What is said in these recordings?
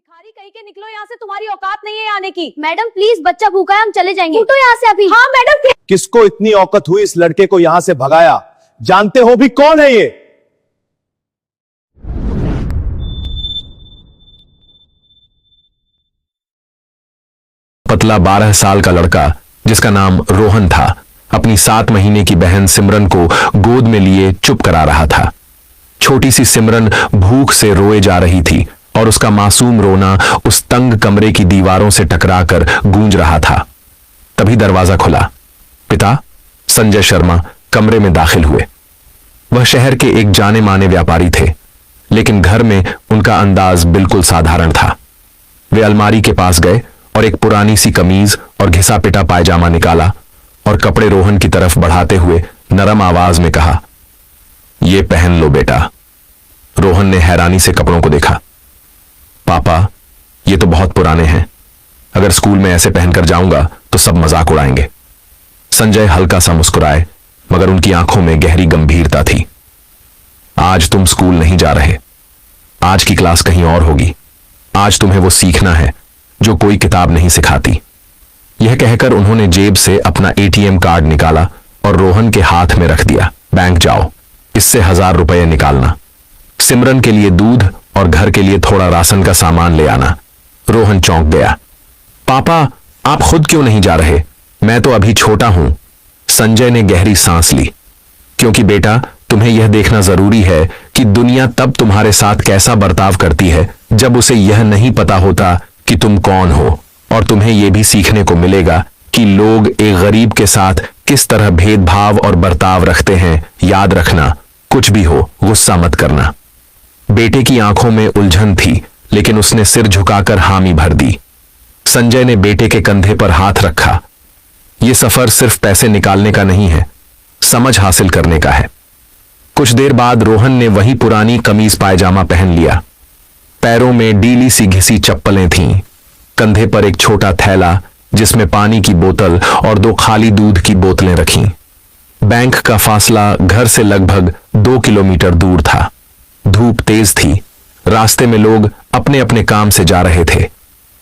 भिखारी कहीं के निकलो यहाँ से, तुम्हारी औकात नहीं है आने की। मैडम प्लीज, बच्चा भूखा है, हम चले जाएंगे। उठो यहाँ से अभी। हाँ मैडम। किसको इतनी औकत हुई इस लड़के को यहां से भगाया? जानते हो भी कौन है ये? पतला 12 साल का लड़का जिसका नाम रोहन था, अपनी 7 महीने की बहन सिमरन को गोद में लिए चुप करा रहा था। छोटी सी सिमरन भूख से रोए जा रही थी और उसका मासूम रोना उस तंग कमरे की दीवारों से टकराकर गूंज रहा था। तभी दरवाजा खुला। पिता संजय शर्मा कमरे में दाखिल हुए। वह शहर के एक जाने माने व्यापारी थे, लेकिन घर में उनका अंदाज बिल्कुल साधारण था। वे अलमारी के पास गए और एक पुरानी सी कमीज और घिसा पिटा पायजामा निकाला और कपड़े रोहन की तरफ बढ़ाते हुए नरम आवाज में कहा, "ये पहन लो बेटा।" रोहन ने हैरानी से कपड़ों को देखा। "पापा, ये तो बहुत पुराने हैं। अगर स्कूल में ऐसे पहनकर जाऊंगा तो सब मजाक उड़ाएंगे।" संजय हल्का सा मुस्कुराए, मगर उनकी आंखों में गहरी गंभीरता थी। "आज तुम स्कूल नहीं जा रहे। आज की क्लास कहीं और होगी। आज तुम्हें वो सीखना है जो कोई किताब नहीं सिखाती।" यह कहकर उन्होंने जेब से अपना एटीएम कार्ड निकाला और रोहन के हाथ में रख दिया। "बैंक जाओ, इससे 1000 रुपये निकालना। सिमरन के लिए दूध और घर के लिए थोड़ा राशन का सामान ले आना।" रोहन चौंक गया। "पापा, आप खुद क्यों नहीं जा रहे? मैं तो अभी छोटा हूं।" संजय ने गहरी सांस ली। "क्योंकि बेटा, तुम्हें यह देखना जरूरी है कि दुनिया तब तुम्हारे साथ कैसा बर्ताव करती है जब उसे यह नहीं पता होता कि तुम कौन हो, और तुम्हें यह भी सीखने को मिलेगा कि लोग एक गरीब के साथ किस तरह भेदभाव और बर्ताव रखते हैं। याद रखना, कुछ भी हो गुस्सा मत करना।" बेटे की आंखों में उलझन थी, लेकिन उसने सिर झुकाकर हामी भर दी। संजय ने बेटे के कंधे पर हाथ रखा। "यह सफर सिर्फ पैसे निकालने का नहीं है, समझ हासिल करने का है।" कुछ देर बाद रोहन ने वही पुरानी कमीज पायजामा पहन लिया। पैरों में डीली सी घिसी चप्पलें थीं, कंधे पर एक छोटा थैला जिसमें पानी की बोतल और 2 खाली दूध की बोतलें रखीं। बैंक का फासला घर से लगभग 2 किलोमीटर दूर था। धूप तेज थी। रास्ते में लोग अपने अपने काम से जा रहे थे।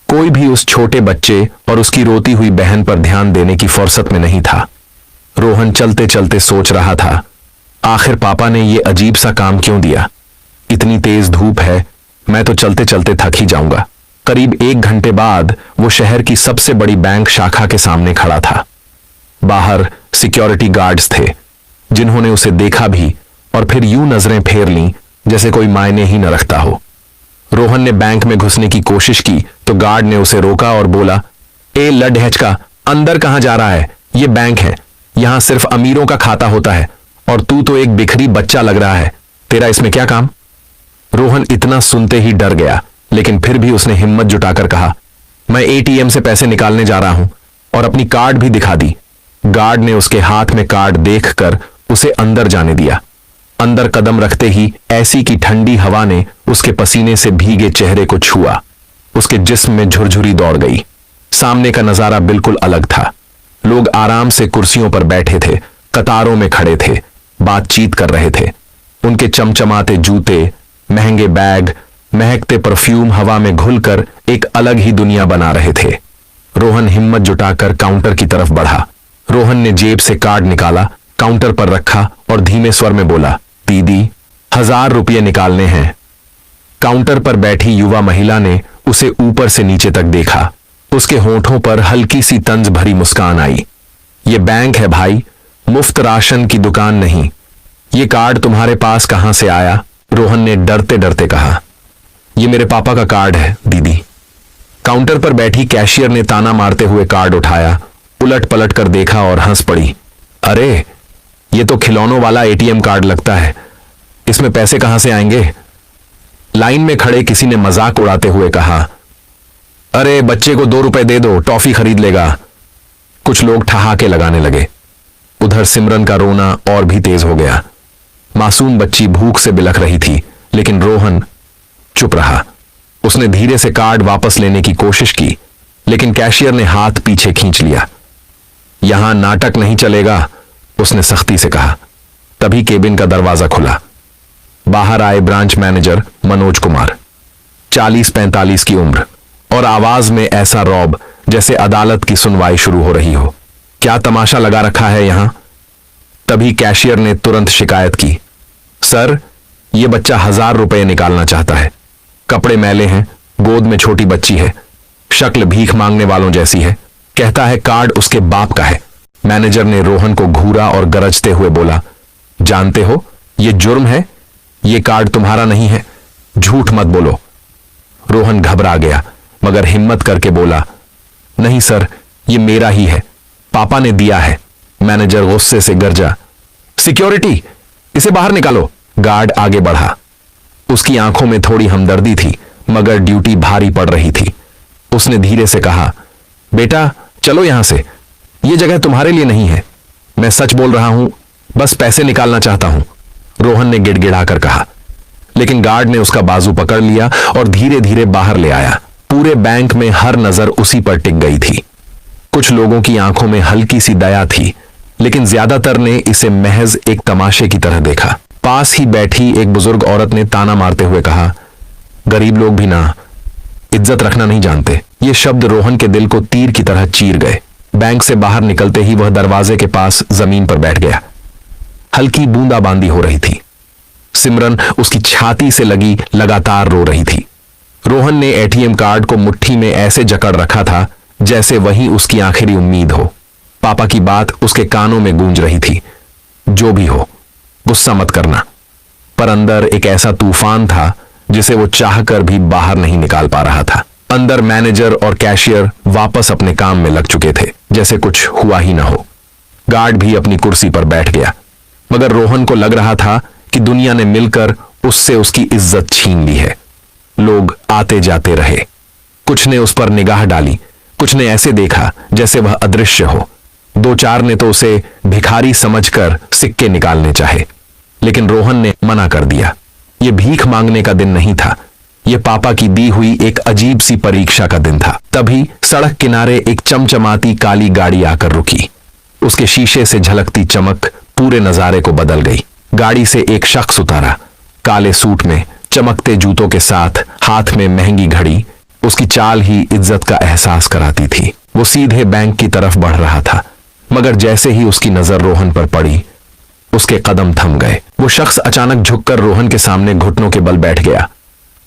कोई भी उस छोटे बच्चे और उसकी रोती हुई बहन पर ध्यान देने की फुर्सत में नहीं था। रोहन चलते चलते सोच रहा था, आखिर पापा ने यह अजीब सा काम क्यों दिया? इतनी तेज धूप है, मैं तो चलते चलते थक ही जाऊंगा। करीब 1 घंटे बाद वो शहर की सबसे बड़ी बैंक शाखा के सामने खड़ा था। बाहर सिक्योरिटी गार्ड्स थे, जिन्होंने उसे देखा भी और फिर यूं नजरें फेर लीं जैसे कोई मायने ही न रखता हो। रोहन ने बैंक में घुसने की कोशिश की तो गार्ड ने उसे रोका और बोला, "ए लडहचका, अंदर कहां जा रहा है? यह बैंक है, यहां सिर्फ अमीरों का खाता होता है, और तू तो एक बिखरी बच्चा लग रहा है। तेरा इसमें क्या काम?" रोहन इतना सुनते ही डर गया, लेकिन फिर भी उसने हिम्मत जुटाकर कहा, "मैं एटीएम से पैसे निकालने जा रहा हूं," और अपनी कार्ड भी दिखा दी। गार्ड ने उसके हाथ में कार्ड देखकर उसे अंदर जाने दिया। अंदर कदम रखते ही ऐसी की ठंडी हवा ने उसके पसीने से भीगे चेहरे को छुआ। उसके जिस्म में झुरझुरी दौड़ गई। सामने का नजारा बिल्कुल अलग था। लोग आराम से कुर्सियों पर बैठे थे, कतारों में खड़े थे, बातचीत कर रहे थे। उनके चमचमाते जूते, महंगे बैग, महकते परफ्यूम हवा में घुलकर एक अलग ही दुनिया बना रहे थे। रोहन हिम्मत जुटाकर काउंटर की तरफ बढ़ा। रोहन ने जेब से कार्ड निकाला, काउंटर पर रखा और धीमे स्वर में बोला, "दीदी, 1000 रुपये निकालने हैं।" काउंटर पर बैठी युवा महिला ने उसे ऊपर से नीचे तक देखा। उसके होठों पर हल्की सी तंज भरी मुस्कान आई। "यह बैंक है भाई, मुफ्त राशन की दुकान नहीं। ये कार्ड तुम्हारे पास कहां से आया?" रोहन ने डरते डरते कहा। "यह मेरे पापा का कार्ड है दीदी।" काउंटर पर बैठी कैशियर ने ताना मारते हुए कार्ड उठाया, उलट पलट कर देखा और हंस पड़ी। "अरे, ये तो खिलौनों वाला एटीएम कार्ड लगता है, इसमें पैसे कहां से आएंगे?" लाइन में खड़े किसी ने मजाक उड़ाते हुए कहा, "अरे, बच्चे को 2 रुपए दे दो, टॉफी खरीद लेगा।" कुछ लोग ठहाके लगाने लगे। उधर सिमरन का रोना और भी तेज हो गया। मासूम बच्ची भूख से बिलख रही थी, लेकिन रोहन चुप रहा। उसने धीरे से कार्ड वापस लेने की कोशिश की, लेकिन कैशियर ने हाथ पीछे खींच लिया। "यहां नाटक नहीं चलेगा," उसने सख्ती से कहा। तभी केबिन का दरवाजा खुला। बाहर आए ब्रांच मैनेजर मनोज कुमार। 40-45 की उम्र, और आवाज में ऐसा रौब जैसे अदालत की सुनवाई शुरू हो रही हो। क्या तमाशा लगा रखा है यहां? तभी कैशियर ने तुरंत शिकायत की, सर, यह बच्चा 1000 रुपए निकालना चाहता है। कपड़े मैले हैं, गोद में छोटी बच्ची है, शक्ल भीख मांगने वालों जैसी है। कहता है कार्ड उसके बाप का है। मैनेजर ने रोहन को घूरा और गरजते हुए बोला, जानते हो यह जुर्म है, यह कार्ड तुम्हारा नहीं है, झूठ मत बोलो। रोहन घबरा गया मगर हिम्मत करके बोला, नहीं सर, यह मेरा ही है, पापा ने दिया है। मैनेजर गुस्से से गरजा, सिक्योरिटी, इसे बाहर निकालो। गार्ड आगे बढ़ा। उसकी आंखों में थोड़ी हमदर्दी थी मगर ड्यूटी भारी पड़ रही थी। उसने धीरे से कहा, बेटा चलो यहां से, यह जगह तुम्हारे लिए नहीं है। मैं सच बोल रहा हूं, बस पैसे निकालना चाहता हूं, रोहन ने गिड़गिड़ाकर कहा। लेकिन गार्ड ने उसका बाजू पकड़ लिया और धीरे धीरे बाहर ले आया। पूरे बैंक में हर नजर उसी पर टिक गई थी। कुछ लोगों की आंखों में हल्की सी दया थी, लेकिन ज्यादातर ने इसे महज एक तमाशे की तरह देखा। पास ही बैठी एक बुजुर्ग औरत ने ताना मारते हुए कहा, गरीब लोग भी ना इज्जत रखना नहीं जानते। ये शब्द रोहन के दिल को तीर की तरह चीर गए। बैंक से बाहर निकलते ही वह दरवाजे के पास जमीन पर बैठ गया। हल्की बूंदाबांदी हो रही थी। सिमरन उसकी छाती से लगी लगातार रो रही थी। रोहन ने एटीएम कार्ड को मुट्ठी में ऐसे जकड़ रखा था जैसे वही उसकी आखिरी उम्मीद हो। पापा की बात उसके कानों में गूंज रही थी, जो भी हो गुस्सा मत करना। पर अंदर एक ऐसा तूफान था जिसे वो चाहकर भी बाहर नहीं निकाल पा रहा था। अंदर मैनेजर और कैशियर वापस अपने काम में लग चुके थे, जैसे कुछ हुआ ही ना हो। गार्ड भी अपनी कुर्सी पर बैठ गया, मगर रोहन को लग रहा था कि दुनिया ने मिलकर उससे उसकी इज्जत छीन ली है। लोग आते जाते रहे, कुछ ने उस पर निगाह डाली, कुछ ने ऐसे देखा जैसे वह अदृश्य हो। 2-4 ने तो उसे भिखारी समझकर सिक्के निकालने चाहे, लेकिन रोहन ने मना कर दिया। यह भीख मांगने का दिन नहीं था, यह पापा की दी हुई एक अजीब सी परीक्षा का दिन था। तभी सड़क किनारे एक चमचमाती काली गाड़ी आकर रुकी। उसके शीशे से झलकती चमक पूरे नजारे को बदल गई। गाड़ी से एक शख्स उतारा, काले सूट में, चमकते जूतों के साथ, हाथ में महंगी घड़ी। उसकी चाल ही इज्जत का एहसास कराती थी। वो सीधे बैंक की तरफ बढ़ रहा था, मगर जैसे ही उसकी नजर रोहन पर पड़ी, उसके कदम थम गए। वो शख्स अचानक झुककर रोहन के सामने घुटनों के बल बैठ गया।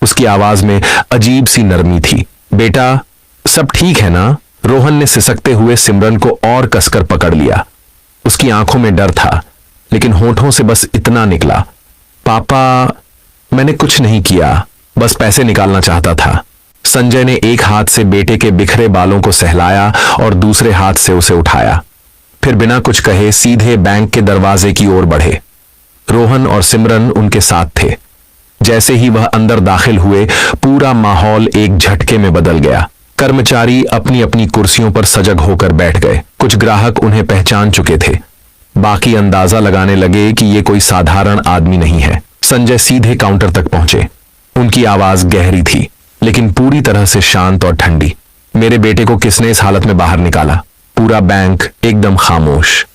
उसकी आवाज में अजीब सी नरमी थी। बेटा, सब ठीक है ना? रोहन ने सिसकते हुए सिमरन को और कसकर पकड़ लिया। उसकी आंखों में डर था, लेकिन होठों से बस इतना निकला, पापा, मैंने कुछ नहीं किया, बस पैसे निकालना चाहता था। संजय ने एक हाथ से बेटे के बिखरे बालों को सहलाया और दूसरे हाथ से उसे उठाया। फिर बिना कुछ कहे सीधे बैंक के दरवाजे की ओर बढ़े। रोहन और सिमरन उनके साथ थे। जैसे ही वह अंदर दाखिल हुए, पूरा माहौल एक झटके में बदल गया। कर्मचारी अपनी अपनी कुर्सियों पर सजग होकर बैठ गए। कुछ ग्राहक उन्हें पहचान चुके थे, बाकी अंदाजा लगाने लगे कि यह कोई साधारण आदमी नहीं है। संजय सीधे काउंटर तक पहुंचे। उनकी आवाज गहरी थी, लेकिन पूरी तरह से शांत और ठंडी। मेरे बेटे को किसने इस हालत में बाहर निकाला? पूरा बैंक एकदम खामोश।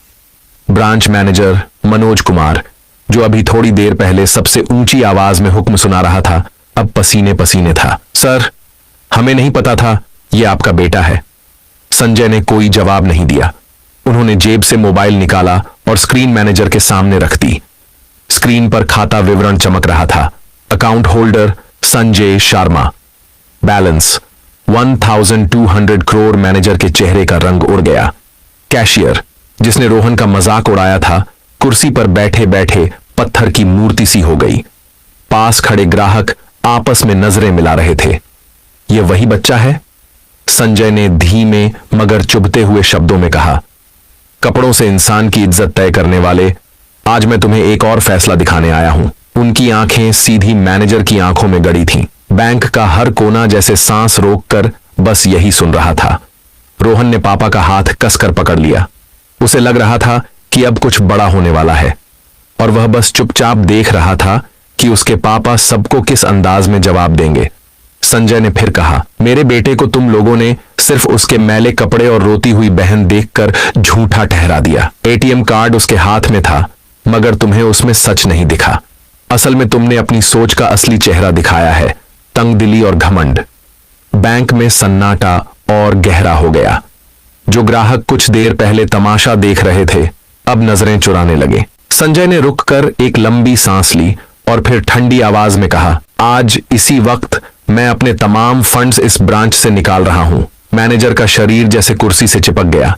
ब्रांच मैनेजर मनोज कुमार, जो अभी थोड़ी देर पहले सबसे ऊंची आवाज में हुक्म सुना रहा था, अब पसीने पसीने था। सर, हमें नहीं पता था यह आपका बेटा है। संजय ने कोई जवाब नहीं दिया। उन्होंने जेब से मोबाइल निकाला और स्क्रीन मैनेजर के सामने रख दी। स्क्रीन पर खाता विवरण चमक रहा था। Account holder Sanjay Sharma, balance 1200 crore. Manager के चेहरे का रंग उड़ गया। कैशियर, जिसने रोहन का मजाक उड़ाया था, कुर्सी पर बैठे बैठे पत्थर की मूर्ति सी हो गई। पास खड़े ग्राहक आपस में नजरें मिला रहे थे। यह वही बच्चा है? संजय ने धीमे मगर चुभते हुए शब्दों में कहा। कपड़ों से इंसान की इज्जत तय करने वाले, आज मैं तुम्हें एक और फैसला दिखाने आया हूं। उनकी आंखें सीधी मैनेजर की आंखों में गड़ी थीं। बैंक का हर कोना जैसे सांस रोककर बस यही सुन रहा था। रोहन ने पापा का हाथ कसकर पकड़ लिया। उसे लग रहा था कि अब कुछ बड़ा होने वाला है, और वह बस चुपचाप देख रहा था कि उसके पापा सबको किस अंदाज में जवाब देंगे। संजय ने फिर कहा, मेरे बेटे को तुम लोगों ने सिर्फ उसके मैले कपड़े और रोती हुई बहन देखकर झूठा ठहरा दिया। एटीएम कार्ड उसके हाथ में था, मगर तुम्हें उसमें सच नहीं दिखा। असल में तुमने अपनी सोच का असली चेहरा दिखाया है। तंगदिली और घमंड। बैंक में सन्नाटा और गहरा हो गया। जो ग्राहक कुछ देर पहले तमाशा देख रहे थे अब नजरें चुराने लगे। संजय ने रुककर एक लंबी सांस ली और फिर ठंडी आवाज में कहा, आज इसी वक्त मैं अपने तमाम फंड्स इस ब्रांच से निकाल रहा हूं। मैनेजर का शरीर जैसे कुर्सी से चिपक गया।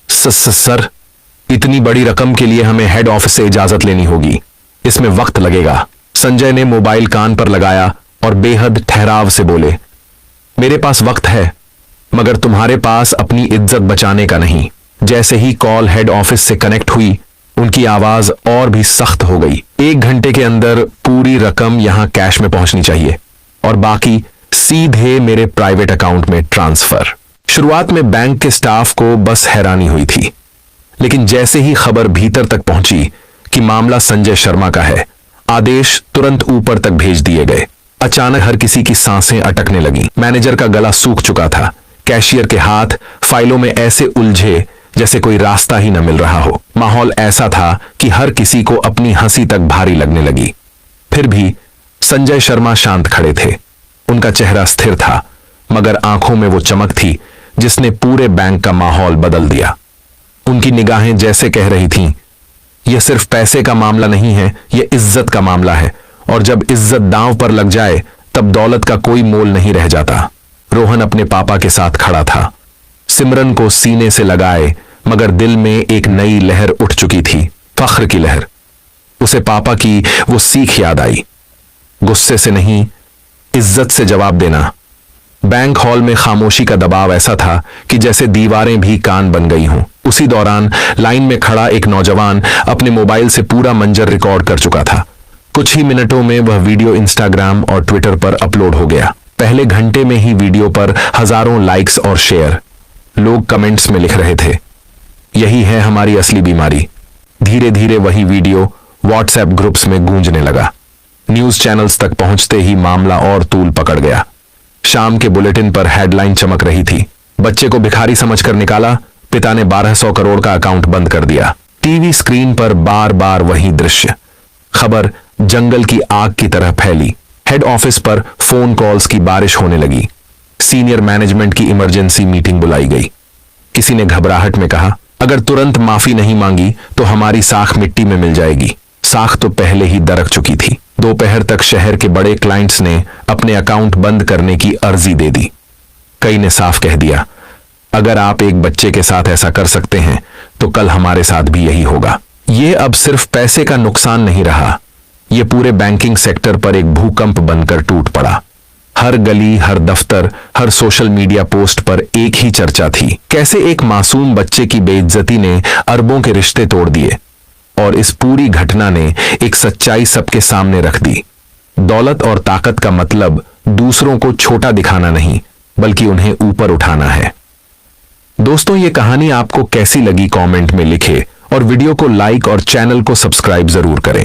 सर, इतनी बड़ी रकम के लिए हमें हेड ऑफिस से इजाजत लेनी होगी, इसमें वक्त लगेगा। संजय ने मोबाइल कान पर लगाया और बेहद ठहराव से बोले, मेरे पास वक्त है, मगर तुम्हारे पास अपनी इज्जत बचाने का नहीं। जैसे ही कॉल हेड ऑफिस से कनेक्ट हुई उनकी आवाज और भी सख्त हो गई। 1 घंटे के अंदर पूरी रकम यहां कैश में पहुंचनी चाहिए और बाकी सीधे मेरे प्राइवेट अकाउंट में ट्रांसफर। शुरुआत में बैंक के स्टाफ को बस हैरानी हुई थी, लेकिन जैसे ही खबर भीतर तक पहुंची कि मामला संजय शर्मा का है, आदेश तुरंत ऊपर तक भेज दिए गए। अचानक हर किसी की सांसें अटकने लगी। मैनेजर का गला सूख चुका था। कैशियर के हाथ फाइलों में ऐसे उलझे जैसे कोई रास्ता ही न मिल रहा हो। माहौल ऐसा था कि हर किसी को अपनी हंसी तक भारी लगने लगी। फिर भी संजय शर्मा शांत खड़े थे। उनका चेहरा स्थिर था, मगर आंखों में वो चमक थी जिसने पूरे बैंक का माहौल बदल दिया। उनकी निगाहें जैसे कह रही थीं, यह सिर्फ पैसे का मामला नहीं है, यह इज्जत का मामला है, और जब इज्जत दांव पर लग जाए तब दौलत का कोई मोल नहीं रह जाता। रोहन अपने पापा के साथ खड़ा था, सिमरन को सीने से लगाए, मगर दिल में एक नई लहर उठ चुकी थी, फख्र की लहर। उसे पापा की वो सीख याद आई, गुस्से से नहीं, इज्जत से जवाब देना। बैंक हॉल में खामोशी का दबाव ऐसा था कि जैसे दीवारें भी कान बन गई हों। उसी दौरान लाइन में खड़ा एक नौजवान अपने मोबाइल से पूरा मंजर रिकॉर्ड कर चुका था। कुछ ही मिनटों में वह वीडियो इंस्टाग्राम और ट्विटर पर अपलोड हो गया। पहले घंटे में ही वीडियो पर हजारों लाइक्स और शेयर। लोग कमेंट्स में लिख रहे थे, यही है हमारी असली बीमारी। धीरे धीरे वही वीडियो व्हाट्सएप ग्रुप्स में गूंजने लगा। न्यूज चैनल्स तक पहुंचते ही मामला और तूल पकड़ गया। शाम के बुलेटिन पर हेडलाइन चमक रही थी, बच्चे को भिखारी समझकर निकाला, पिता ने 1200 करोड़ का अकाउंट बंद कर दिया। टीवी स्क्रीन पर बार बार वही दृश्य। खबर जंगल की आग की तरह फैली। हेड ऑफिस पर फोन कॉल्स की बारिश होने लगी। सीनियर मैनेजमेंट की इमरजेंसी मीटिंग बुलाई गई। किसी ने घबराहट में कहा, अगर तुरंत माफी नहीं मांगी तो हमारी साख मिट्टी में मिल जाएगी। साख तो पहले ही दरक चुकी थी। दोपहर तक शहर के बड़े क्लाइंट्स ने अपने अकाउंट बंद करने की अर्जी दे दी। कई ने साफ कह दिया, अगर आप एक बच्चे के साथ ऐसा कर सकते हैं तो कल हमारे साथ भी यही होगा। ये अब सिर्फ पैसे का नुकसान नहीं रहा, ये पूरे बैंकिंग सेक्टर पर एक भूकंप बनकर टूट पड़ा। हर गली, हर दफ्तर, हर सोशल मीडिया पोस्ट पर एक ही चर्चा थी, कैसे एक मासूम बच्चे की बेइज्जती ने अरबों के रिश्ते तोड़ दिए। और इस पूरी घटना ने एक सच्चाई सबके सामने रख दी। दौलत और ताकत का मतलब दूसरों को छोटा दिखाना नहीं, बल्कि उन्हें ऊपर उठाना है। दोस्तों, ये कहानी आपको कैसी लगी कमेंट में लिखें और वीडियो को लाइक और चैनल को सब्सक्राइब जरूर करें।